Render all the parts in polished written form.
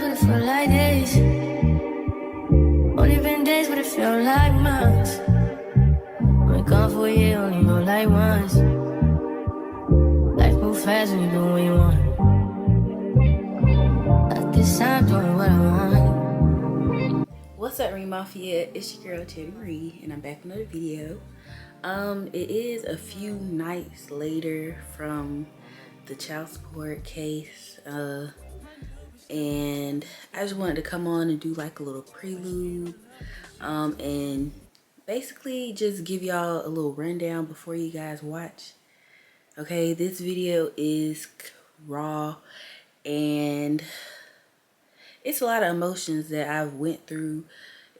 but it feel like days. Only been days, but it feel like months. Been gone for a year, only know like once. Life move fast when you do what you want. At this time, doing what I want. What's up, Ring Mafia? It's your girl Terry Marie, and I'm back with another video. It is a few nights later from the child support case, and I just wanted to come on and do like a little prelude, and basically just give y'all a little rundown before you guys watch. Okay, this video is raw, and it's a lot of emotions that I've went through,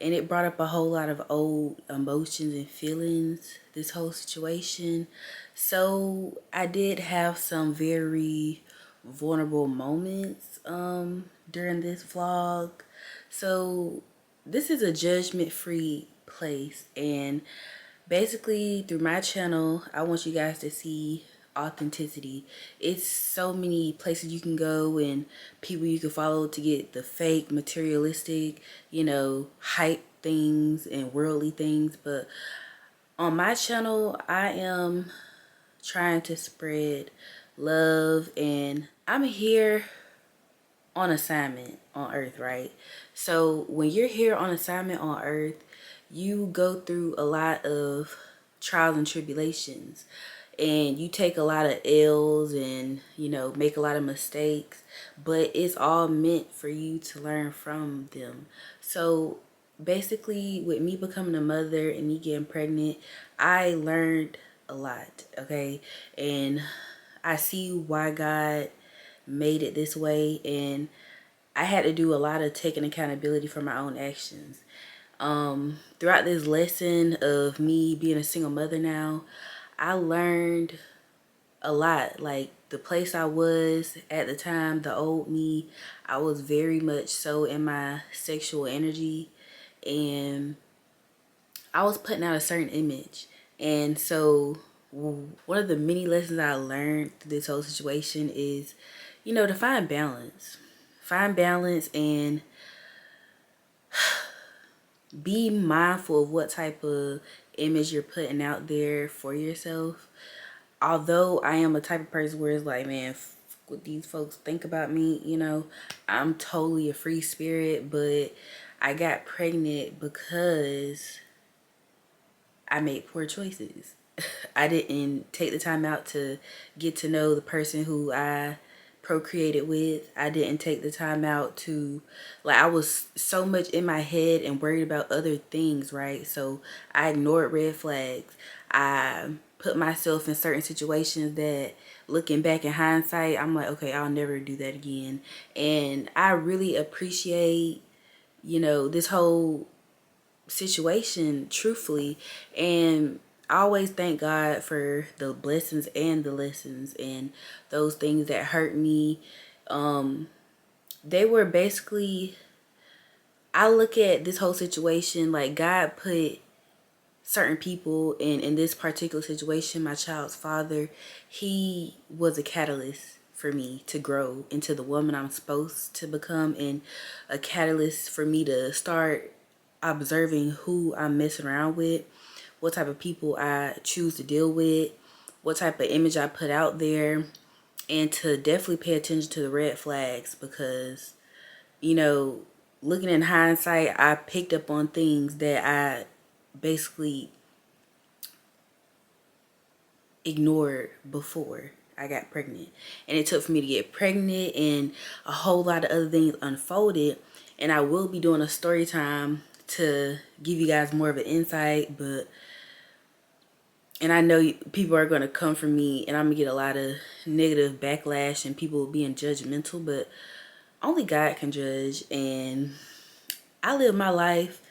and it brought up a whole lot of old emotions and feelings, this whole situation. So I did have some very vulnerable moments during this vlog. So this is a judgment-free place, and basically through my channel I want you guys to see authenticity. It's so many places you can go and people you can follow to get the fake materialistic, you know, hype things and worldly things, but on my channel I am trying to spread love, and I'm here on assignment on earth, right? So when you're here on assignment on earth, you go through a lot of trials and tribulations, and you take a lot of L's and, you know, make a lot of mistakes, but it's all meant for you to learn from them. So basically with me becoming a mother and me getting pregnant, I learned a lot, okay? And I see why God made it this way, and I had to do a lot of taking accountability for my own actions. Throughout this lesson of me being a single mother now, I learned a lot. Like the place I was at the time, the old me, I was very much so in my sexual energy, and I was putting out a certain image. And so one of the many lessons I learned through this whole situation is, you know, to find balance. Find balance and be mindful of what type of image you're putting out there for yourself. Although I am a type of person where it's like, man, what these folks think about me, you know, I'm totally a free spirit, but I got pregnant because I made poor choices. I didn't take the time out to get to know the person who I procreated with. I didn't take the time out to, like, I was so much in my head and worried about other things, right? So I ignored red flags. I put myself in certain situations that, looking back in hindsight, I'm like, okay, I'll never do that again. And I really appreciate, you know, this whole situation, truthfully. And I always thank God for the blessings and the lessons, and those things that hurt me. They were basically, I look at this whole situation like God put certain people in this particular situation. My child's father, he was a catalyst for me to grow into the woman I'm supposed to become, and a catalyst for me to start observing who I'm messing around with, what type of people I choose to deal with, what type of image I put out there, and to definitely pay attention to the red flags, because, you know, looking in hindsight, I picked up on things that I basically ignored before I got pregnant. And it took for me to get pregnant, and a whole lot of other things unfolded. And I will be doing a story time to give you guys more of an insight, but, and I know people are going to come for me and I'm going to get a lot of negative backlash and people being judgmental, but only God can judge. And I live my life,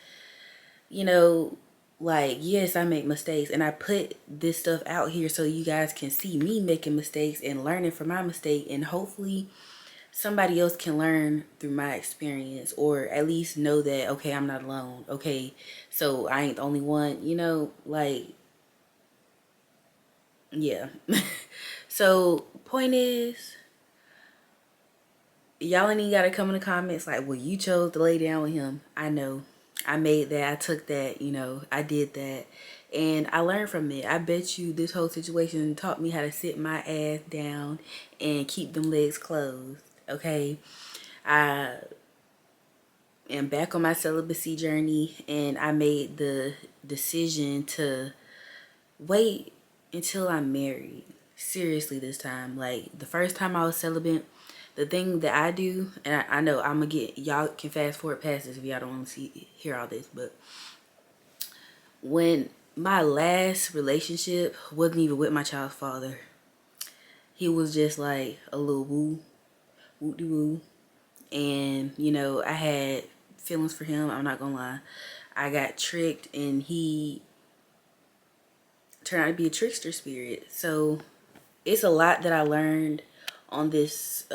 you know, like, yes, I make mistakes, and I put this stuff out here so you guys can see me making mistakes and learning from my mistake, and hopefully somebody else can learn through my experience, or at least know that, okay, I'm not alone. Okay, so I ain't the only one, you know, like, yeah. So point is, y'all ain't even gotta come in the comments like, well, you chose to lay down with him. I know. I made that. I took that. You know, I did that. And I learned from it. I bet you this whole situation taught me how to sit my ass down and keep them legs closed. Okay? I am back on my celibacy journey, and I made the decision to wait until I'm married. Seriously, this time. Like, the first time I was celibate, the thing that I do, and I know I'm gonna get, y'all can fast forward past this if y'all don't want to hear all this, but when my last relationship wasn't even with my child's father, he was just like a little woo, and you know, I had feelings for him. I'm not gonna lie. I got tricked, and he turned out to be a trickster spirit. So it's a lot that I learned on this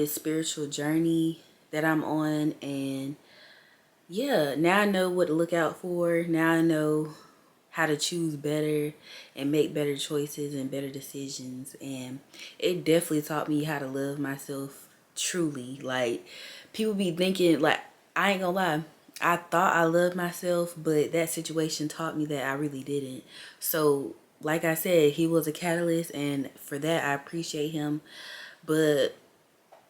spiritual journey that I'm on, and yeah, now I know what to look out for. Now I know how to choose better and make better choices and better decisions, and it definitely taught me how to love myself truly. Like, people be thinking, like, I ain't gonna lie, I thought I loved myself, but that situation taught me that I really didn't. So like I said, he was a catalyst, and for that I appreciate him, but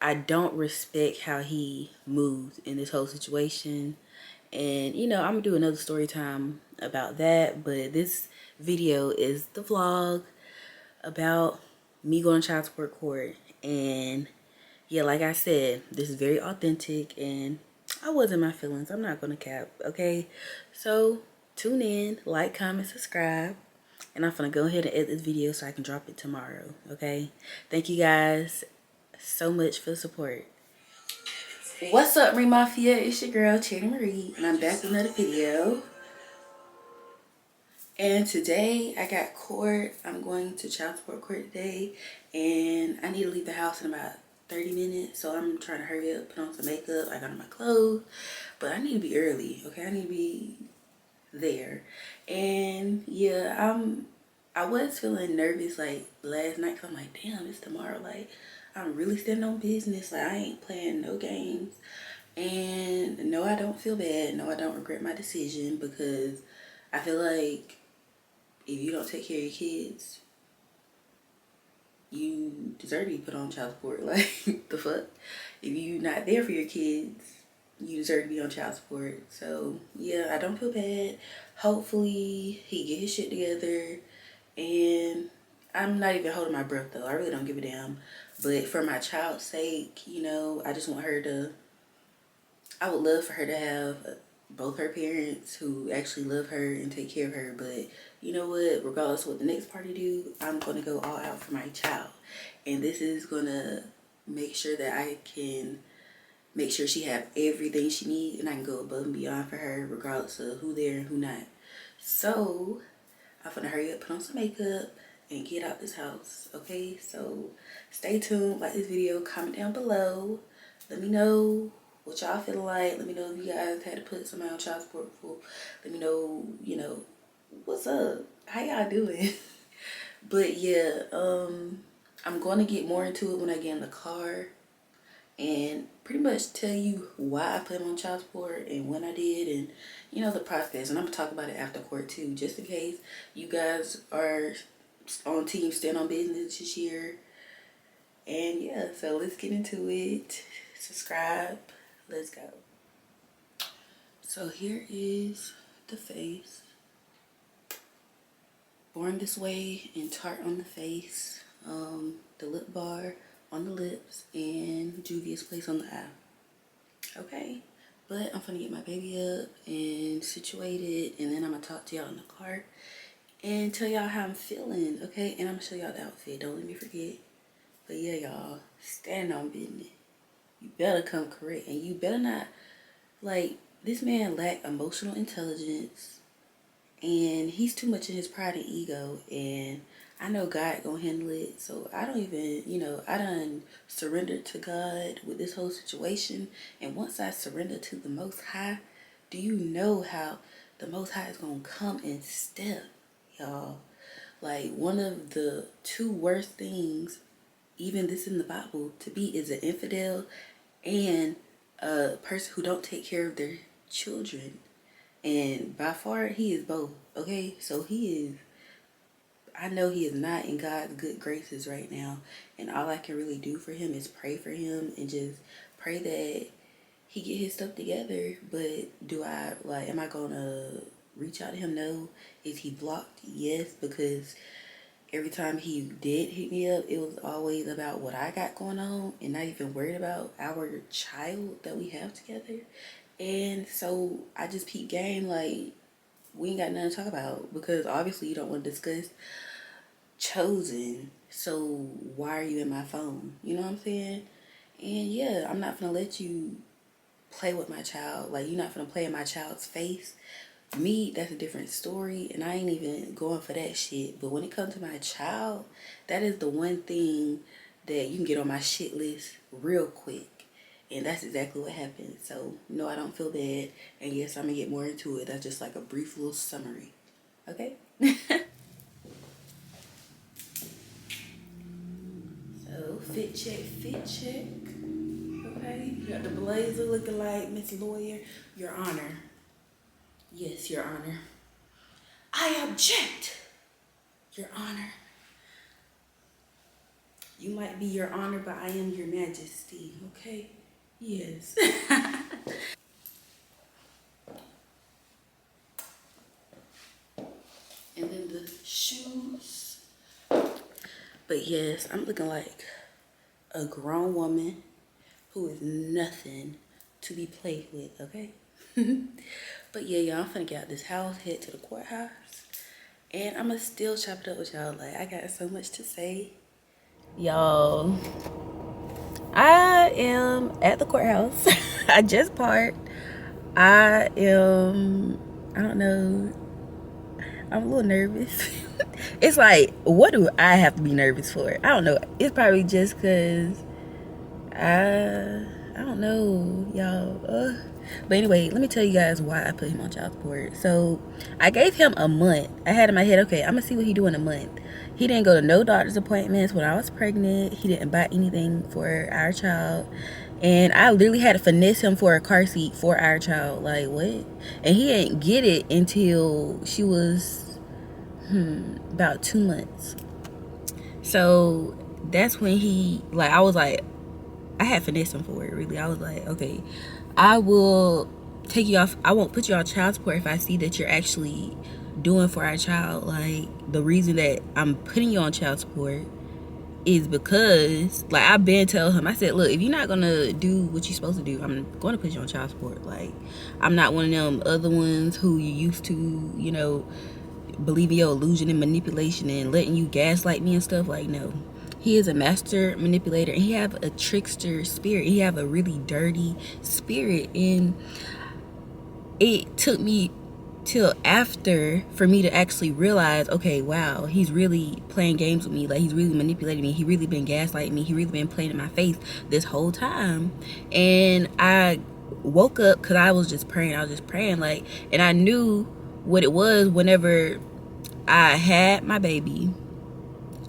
I don't respect how he moved in this whole situation. And you know, I'm gonna do another story time about that, but this video is the vlog about me going to child support court. And yeah, like I said, this is very authentic, and I was in my feelings. I'm not gonna cap, okay? So tune in, like, comment, subscribe, and I'm gonna go ahead and edit this video so I can drop it tomorrow, okay? Thank you guys so much for the support. What's up, Marie Mafia? It's your girl, Charity Marie, and I'm back with another video. And today I got court. I'm going to child support court today, and I need to leave the house in about 30 minutes. So I'm trying to hurry up, put on some makeup. I got on my clothes, but I need to be early, okay? I need to be there. And yeah, I was feeling nervous like last night, because I'm like, damn, it's tomorrow. Like, I'm really standing on business. Like, I ain't playing no games. And no, I don't feel bad. No, I don't regret my decision, because I feel like if you don't take care of your kids, you deserve to be put on child support. Like, the fuck? If you're not there for your kids, you deserve to be on child support. So yeah, I don't feel bad. Hopefully he get his shit together, and I'm not even holding my breath though. I really don't give a damn. But for my child's sake, you know, I just want her to, I would love for her to have both her parents who actually love her and take care of her. But you know what, regardless of what the next party do, I'm going to go all out for my child. And this is going to make sure that I can make sure she have everything she needs, and I can go above and beyond for her regardless of who there and who not. So I'm gonna hurry up, put on some makeup, and get out this house, okay? So stay tuned, like this video, comment down below, let me know what y'all feeling like. Let me know if you guys had to put somebody on child support before. Let me know, you know, what's up, how y'all doing? But yeah, I'm going to get more into it when I get in the car, and pretty much tell you why I put him on child support and when I did, and you know, the process. And I'm gonna talk about it after court too, just in case you guys are on team stand on business this year. And yeah, so let's get into it. Subscribe, let's go. So here is the face. Born This Way and Tarte on the face, the lip bar on the lips, and Juvia's Place on the eye. Okay, but I'm gonna get my baby up and situated, and then I'm gonna talk to y'all in the car and tell y'all how I'm feeling, okay? And I'm gonna show y'all the outfit, don't let me forget. But yeah, y'all, stand on business. You better come correct, and you better not, like, this man lack emotional intelligence, and he's too much in his pride and ego, and I know God gonna handle it. So I don't even, you know, I done surrendered to God with this whole situation. And once I surrender to the Most High, do you know how the Most High is gonna come and step, y'all? Like, one of the two worst things even this in the Bible, to be is an infidel and a person who don't take care of their children. And by far, he is both. Okay, so he is. I know he is not in God's good graces right now, and all I can really do for him is pray for him and just pray that he get his stuff together. But do I like? Am I gonna reach out to him? No. Is he blocked? Yes, because every time he did hit me up, it was always about what I got going on and not even worried about our child that we have together. And so I just peep game like we ain't got nothing to talk about because obviously you don't want to discuss Chosen. So why are you in my phone? You know what I'm saying? And yeah, I'm not gonna let you play with my child. Like, you're not gonna play in my child's face. Me, that's a different story, and I ain't even going for that shit. But when it comes to my child, that is the one thing that you can get on my shit list real quick. And that's exactly what happened. So, no, I don't feel bad. And yes, I'm gonna get more into it. That's just like a brief little summary. Okay? So, fit check, fit check. Okay? You got the blazer looking like Miss Lawyer. Your Honor. Yes, Your Honor. I object, Your Honor. You might be Your Honor, but I am Your Majesty, okay? Yes. And then the shoes. But yes, I'm looking like a grown woman who is nothing to be played with, okay? But yeah, y'all, I'm finna get out this house, head to the courthouse, and I'ma still chop it up with y'all. Like, I got so much to say. Y'all, I am at the courthouse. I just parked. I don't know, I'm a little nervous. It's like, what do I have to be nervous for? I don't know. It's probably just because I don't know, y'all. But anyway, let me tell you guys why I put him on child support. So I gave him a month. I had in my head, okay, I'm gonna see what he do in a month. He didn't go to no doctor's appointments when I was pregnant. He didn't buy anything for our child. And I literally had to finesse him for a car seat for our child. Like, what? And he didn't get it until she was about 2 months. So that's when he, like, I was like, I had finessed him for it, really. I was like, okay, I will take you off. I won't put you on child support if I see that you're actually doing for our child. Like, the reason that I'm putting you on child support is because, like, I've been telling him, I said, look, if you're not gonna do what you're supposed to do, I'm going to put you on child support. Like, I'm not one of them other ones who you used to, you know, believe in your illusion and manipulation and letting you gaslight me and stuff. Like, no. He is a master manipulator, and he have a trickster spirit. He have a really dirty spirit, and it took me till after for me to actually realize, okay, wow, he's really playing games with me. Like, he's really manipulating me. He really been gaslighting me. He really been playing in my face this whole time. And I woke up because I was just praying. Like, and I knew what it was whenever I had my baby.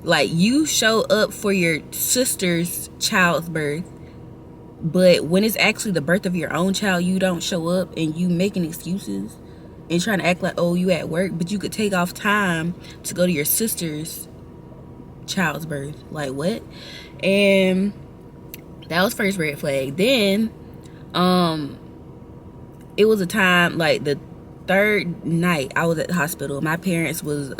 Like, you show up for your sister's child's birth, but when it's actually the birth of your own child, you don't show up, and you making excuses and trying to act like, oh, you at work, but you could take off time to go to your sister's child's birth. Like, what? And that was first red flag. Then it was a time, like, the third night I was at the hospital. My parents was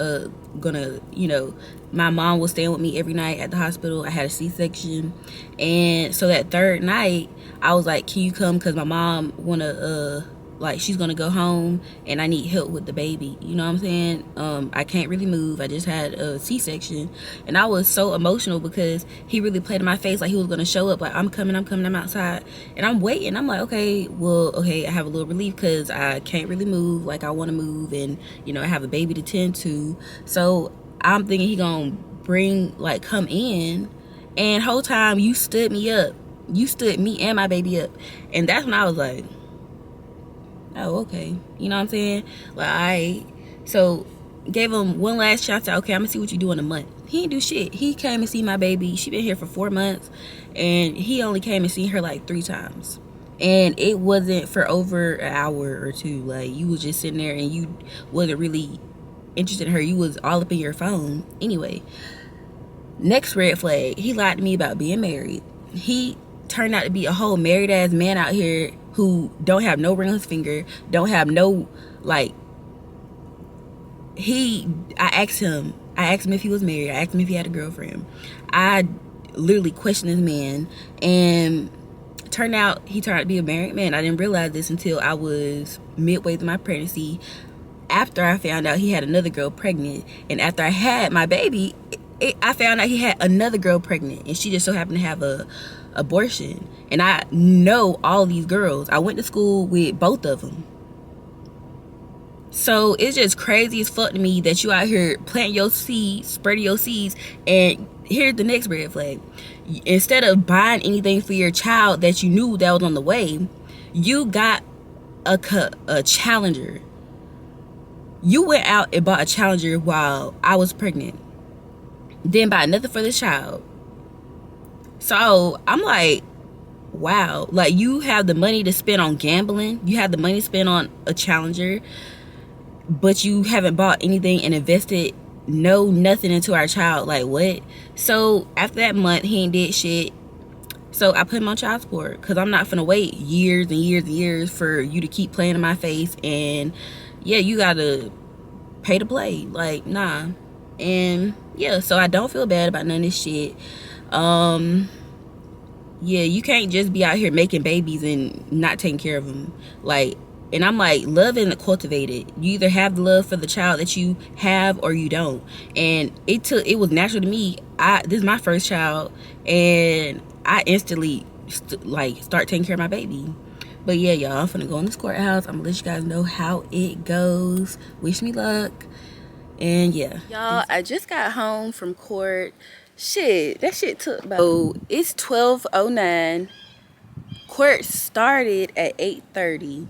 gonna, you know, my mom was staying with me every night at the hospital. I had a C-section, and so that third night I was like, can you come, because my mom wanna like, she's gonna go home and I need help with the baby, you know what I'm saying? I can't really move. I just had a C-section, and I was so emotional because he really played in my face like he was gonna show up, like, I'm coming, I'm outside, and I'm waiting. I'm like, okay, well, okay, I have a little relief because I can't really move like I want to move, and, you know, I have a baby to tend to. So I'm thinking he gonna bring, like, come in, and whole time you stood me up. You stood me and my baby up, and that's when I was like, oh, okay, you know what I'm saying? Like, so gave him one last chance. Okay, I'm gonna see what you do in a month. He didn't do shit. He came and see my baby. She been here for 4 months, and he only came and seen her like 3 times. And it wasn't for over an hour or two. Like, you was just sitting there and you wasn't really interested in her. You was all up in your phone. Anyway, next red flag, he lied to me about being married. He turned out to be a whole married ass man out here who don't have no ring on his finger, don't have no, like, I asked him if he was married. I asked him if he had a girlfriend. I literally questioned this man, and turned out he turned out to be a married man. I didn't realize this until I was midway through my pregnancy, after I found out he had another girl pregnant. And after I had my baby, I found out he had another girl pregnant, and she just so happened to have a abortion. And I know all these girls. I went to school with both of them. So it's just crazy as fuck to me that you out here planting your seeds, spreading your seeds, and here's the next red flag. Instead of buying anything for your child that you knew that was on the way, you got a Challenger. You went out and bought a Challenger while I was pregnant. Didn't buy nothing for the child. So I'm like, wow. Like, you have the money to spend on gambling. You have the money to spend on a Challenger, but you haven't bought anything and invested nothing into our child. Like, what? So after that month, he ain't did shit. So I put him on child support, because I'm not finna wait years and years and years for you to keep playing in my face. And yeah, you gotta pay to play. Like, nah. And yeah, so I don't feel bad about none of this shit. Yeah, you can't just be out here making babies and not taking care of them. Like, and I'm like, love isn't cultivated. You either have the love for the child that you have or you don't. And it was natural to me. This is my first child, and I instantly start taking care of my baby. But yeah, y'all, I'm finna go in this courthouse. I'm gonna let you guys know how it goes. Wish me luck. And yeah, y'all, I just got home from court. Shit, that shit took about, oh, it's 12:09. Court started at 8:30.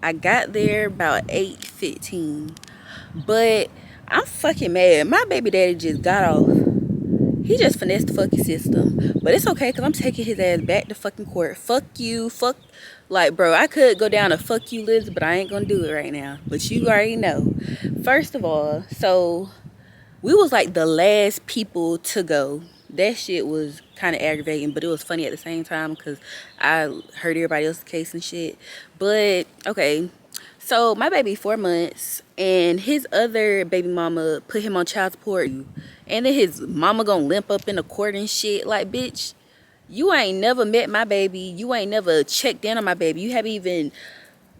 I got there about 8:15. But I'm fucking mad. My baby daddy just got off. He just finessed the fucking system. But it's okay, because I'm taking his ass back to fucking court. Fuck you. Fuck. Like, bro, I could go down a fuck you list, but I ain't gonna do it right now. But you already know. First of all, so we was like the last people to go. That shit was kind of aggravating, but it was funny at the same time, because I heard everybody else's case and shit. But okay, so my baby 4 months, and his other baby mama put him on child support, and then his mama gonna limp up in the court and shit. Like, bitch, you ain't never met my baby. You ain't never checked in on my baby. You haven't even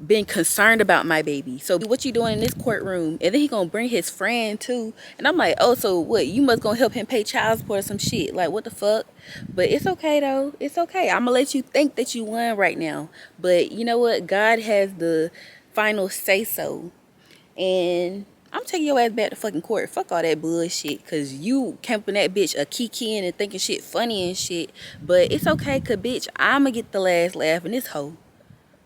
been concerned about my baby. So what you doing in this courtroom? And then he gonna bring his friend too. And I'm like, oh, so what? You must gonna help him pay child support or some shit. Like, what the fuck? But it's okay though. It's okay. I'm gonna let you think that you won right now. But you know what? God has the final say so. And I'm taking your ass back to fucking court. Fuck all that bullshit. Cause you camping that bitch a kikiing and thinking shit funny and shit. But it's okay, cause bitch, I'ma get the last laugh in this hoe.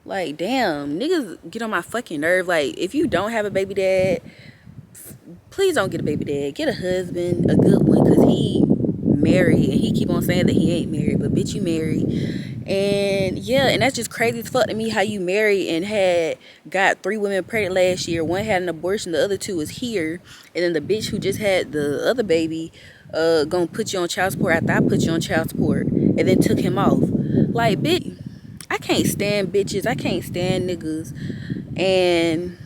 Like, damn, niggas get on my fucking nerve. Like, if you don't have a baby dad, please don't get a baby dad. Get a husband, a good one, because he married, and he keep on saying that he ain't married, but bitch, you married. And yeah, and that's just crazy as fuck to me, how you married and got 3 women pregnant last year. One had an abortion, the other 2 is here, and then the bitch who just had the other baby gonna put you on child support after I put you on child support, and then took him off. Like, bitch, I can't stand bitches. I can't stand niggas. And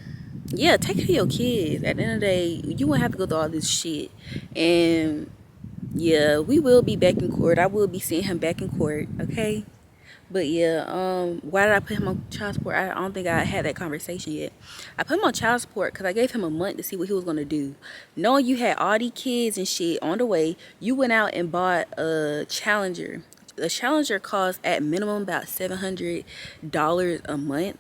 yeah, take care of your kids. At the end of the day, you won't have to go through all this shit. And yeah, we will be back in court. I will be seeing him back in court, okay? But yeah, why did I put him on child support? I don't think I had that conversation yet. I put him on child support because I gave him a month to see what he was going to do. Knowing you had all these kids and shit on the way, you went out and bought a Challenger. The Challenger costs at minimum about $700 a month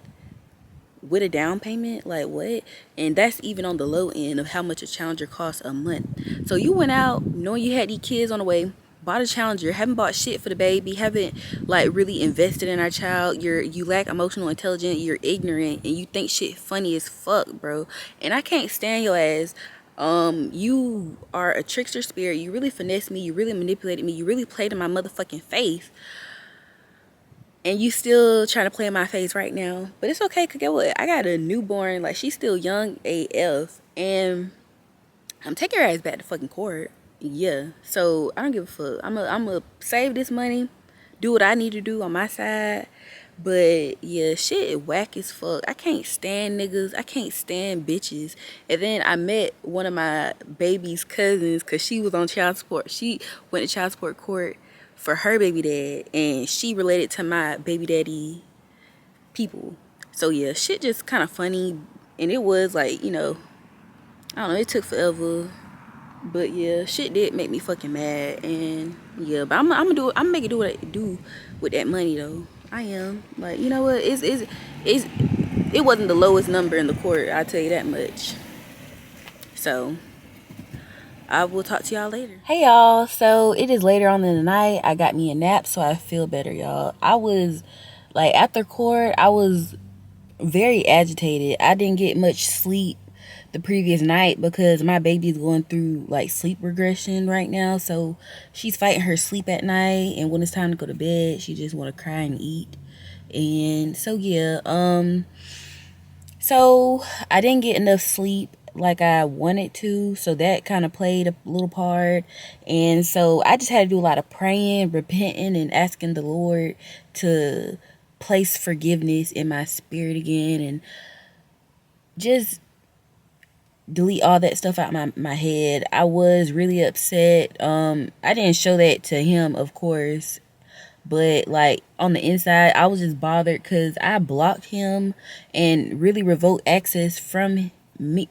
with a down payment. Like, what? And that's even on the low end of how much a Challenger costs a month. So you went out knowing you had these kids on the way, bought a Challenger, haven't bought shit for the baby, haven't like really invested in our child. You lack emotional intelligence, you're ignorant, and you think shit funny as fuck, bro. And I can't stand your ass. You are a trickster spirit. You really finessed me, you really manipulated me, you really played in my motherfucking face. And you still trying to play in my face right now. But it's okay, cause get what? I got a newborn, like she's still young AF. And I'm taking her ass back to fucking court. Yeah. So I don't give a fuck. I'm a save this money, do what I need to do on my side. But yeah, shit whack as fuck. I can't stand niggas. I can't stand bitches. And then I met one of my baby's cousins because she was on child support. She went to child support court for her baby dad, and she related to my baby daddy people. So yeah, shit just kind of funny. And it was like, you know, I don't know, it took forever. But yeah, shit did make me fucking mad. And yeah, but I'm gonna make it do what it do with that money though. I am. Like, you know what? It wasn't the lowest number in the court, I'll tell you that much. So I will talk to y'all later. Hey y'all, so it is later on in the night. I got me a nap, so I feel better, y'all. I was like, after court, I was very agitated. I didn't get much sleep the previous night because my baby is going through like sleep regression right now. So she's fighting her sleep at night, and when it's time to go to bed, she just want to cry and eat. And so yeah, so I didn't get enough sleep like I wanted to, so that kind of played a little part. And so I just had to do a lot of praying, repenting, and asking the Lord to place forgiveness in my spirit again, and just delete all that stuff out my head. I was really upset. I didn't show that to him, of course, but like on the inside I was just bothered because I blocked him and really revoked access from me,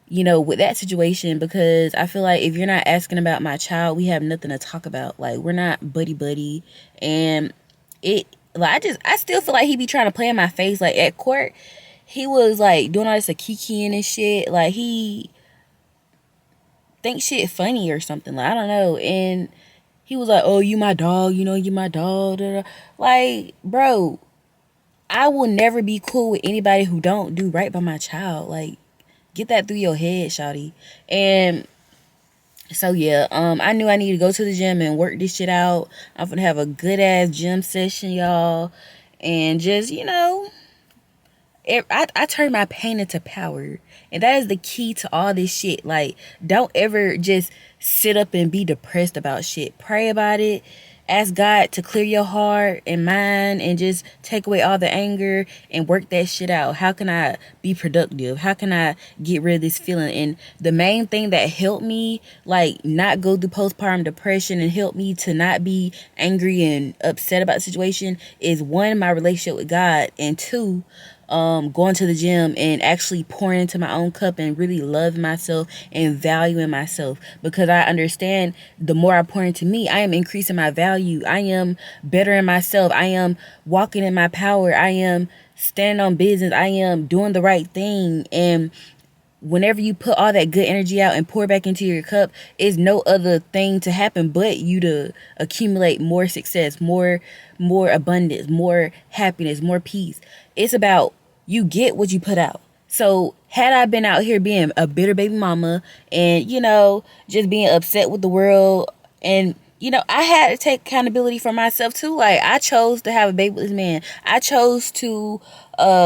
you know, with that situation, because I feel like if you're not asking about my child, we have nothing to talk about. Like, we're not buddy. And it, like, I still feel like he be trying to play in my face. Like, at court, he was like doing all this kikiing and shit. Like, he thinks shit funny or something. Like, I don't know. And he was like, oh, you my dog, you know, you my dog. Da, da. Like, bro, I will never be cool with anybody who don't do right by my child. Like, get that through your head, shawty. And so yeah, I knew I needed to go to the gym and work this shit out. I'm gonna have a good ass gym session, y'all, and just, you know, I turn my pain into power, and that is the key to all this shit. Like, don't ever just sit up and be depressed about shit. Pray about it. Ask God to clear your heart and mind and just take away all the anger and work that shit out. How can I be productive? How can I get rid of this feeling? And the main thing that helped me, like, not go through postpartum depression and help me to not be angry and upset about the situation is, one, my relationship with God, and two, going to the gym and actually pouring into my own cup and really loving myself and valuing myself, because I understand the more I pour into me, I am increasing my value. I am bettering myself. I am walking in my power. I am standing on business. I am doing the right thing. And whenever you put all that good energy out and pour back into your cup, is no other thing to happen but you to accumulate more success, more abundance, more happiness, more peace. It's about you get what you put out. So had I been out here being a bitter baby mama and, you know, just being upset with the world, and, you know, I had to take accountability for myself too. Like, I chose to have a baby with this man. I chose to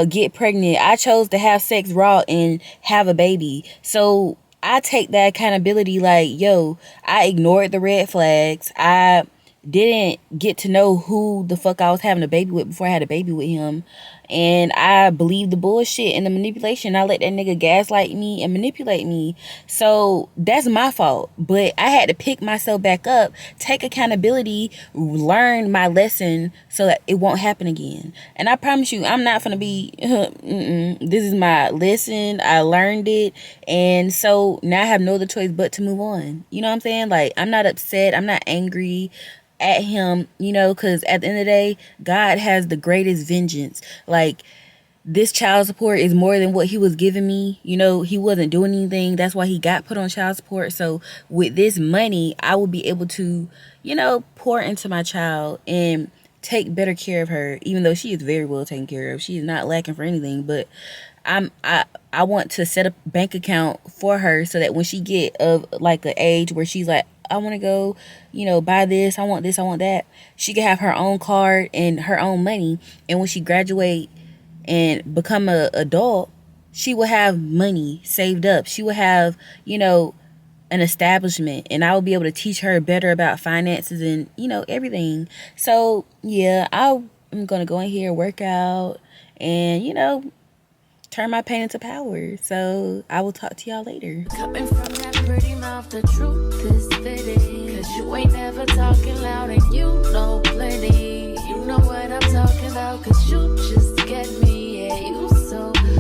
get pregnant. I chose to have sex raw and have a baby. So I take that accountability. Like, yo, I ignored the red flags. I didn't get to know who the fuck I was having a baby with before I had a baby with him. And I believed the bullshit and the manipulation. I let that nigga gaslight me and manipulate me. So that's my fault. But I had to pick myself back up, take accountability, learn my lesson so that it won't happen again. And I promise you, I'm not gonna be, this is my lesson. I learned it. And so now I have no other choice but to move on. You know what I'm saying? Like, I'm not upset. I'm not angry at him, you know, because at the end of the day, God has the greatest vengeance. Like, this child support is more than what he was giving me. You know, he wasn't doing anything. That's why he got put on child support. So with this money, I will be able to, you know, pour into my child and take better care of her, even though she is very well taken care of. She is not lacking for anything, but I want to set a bank account for her so that when she get of like an age where she's like, I want to go, you know, buy this, I want that, she can have her own card and her own money. And when she graduate and become a adult, she will have money saved up. She will have, you know, an establishment, and I will be able to teach her better about finances and, you know, everything. So yeah, I'm gonna go in here, work out, and, you know, turn my pain into power. So I will talk to y'all later. Coming from that pretty mouth, the truth is fitting. Cause you ain't never talking loud and you know plenty. You know what I'm talking about, cause you just get me. Yeah, you so